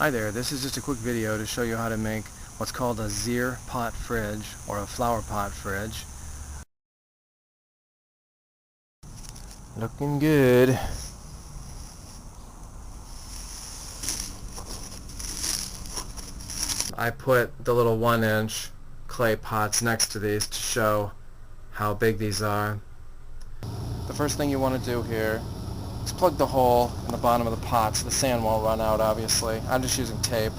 Hi there, this is just a quick video to show you how to make what's called a zir pot fridge or a flower pot fridge. Looking good. I put the little 1-inch clay pots next to these to show how big these are. The first thing you want to do here is plug the hole in the bottom of the pot so the sand won't run out, obviously. I'm just using tape.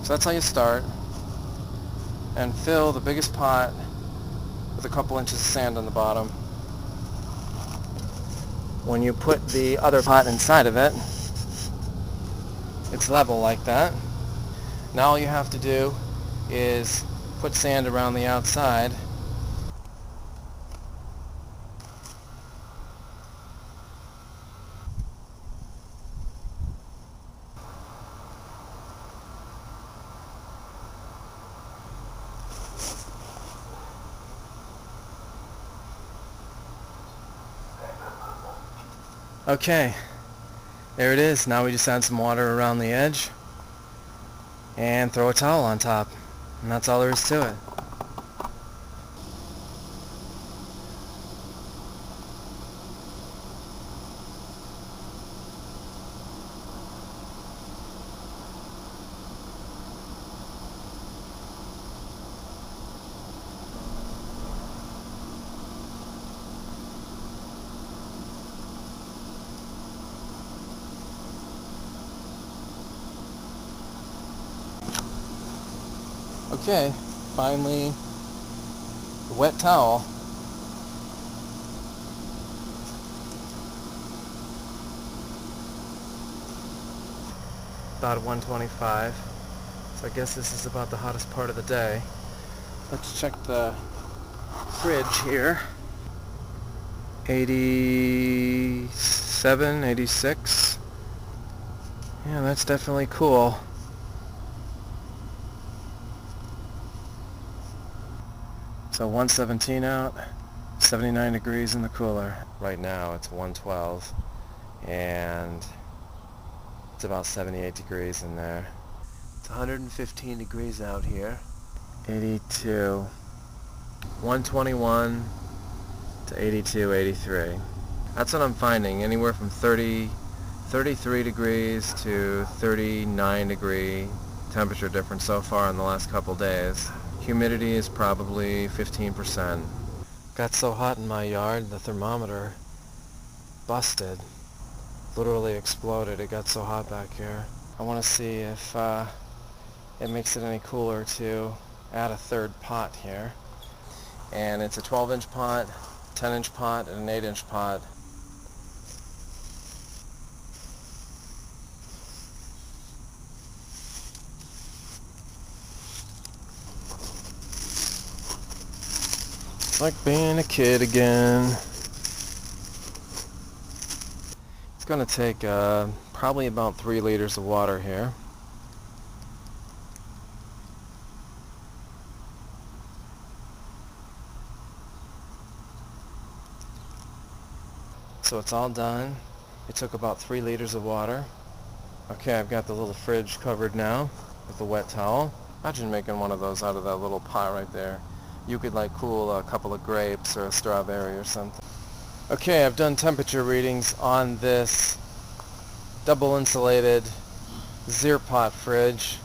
So that's how you start. And fill the biggest pot with a couple inches of sand on the bottom. When you put the other pot inside of it, it's level like that. Now all you have to do is put sand around the outside. Okay, there it is. Now we just add some water around the edge and throw a towel on top, and that's all there is to it. Okay, finally, the wet towel. About 125, so I guess this is about the hottest part of the day. Let's check the fridge here. 87, 86. Yeah, that's definitely cool. So 117 out, 79 degrees in the cooler. Right now it's 112 and it's about 78 degrees in there. It's 115 degrees out here. 82. 121 to 82, 83. That's what I'm finding. Anywhere from 33 degrees to 39 degree temperature difference so far in the last couple days. Humidity is probably 15%. Got so hot in my yard, the thermometer busted. Literally exploded. It got so hot back here. I want to see if it makes it any cooler to add a third pot here. And it's a 12-inch pot, 10-inch pot, and an 8-inch pot. It's like being a kid again. It's going to take probably about 3 liters of water here. So it's all done. It took about 3 liters of water. Okay, I've got the little fridge covered now with the wet towel. Imagine making one of those out of that little pot right there. You could like cool a couple of grapes or a strawberry or something. Okay, I've done temperature readings on this double insulated zir pot fridge.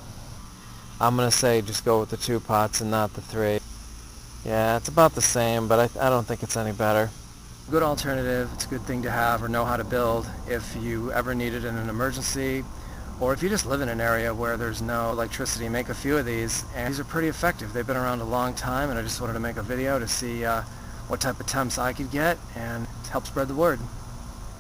I'm gonna say just go with the 2 pots and not the 3. Yeah, it's about the same, but I don't think it's any better. Good alternative. It's a good thing to have or know how to build if you ever need it in an emergency, or if you just live in an area where there's no electricity. Make a few of these, and these are pretty effective. They've been around a long time, and I just wanted to make a video to see what type of temps I could get and help spread the word.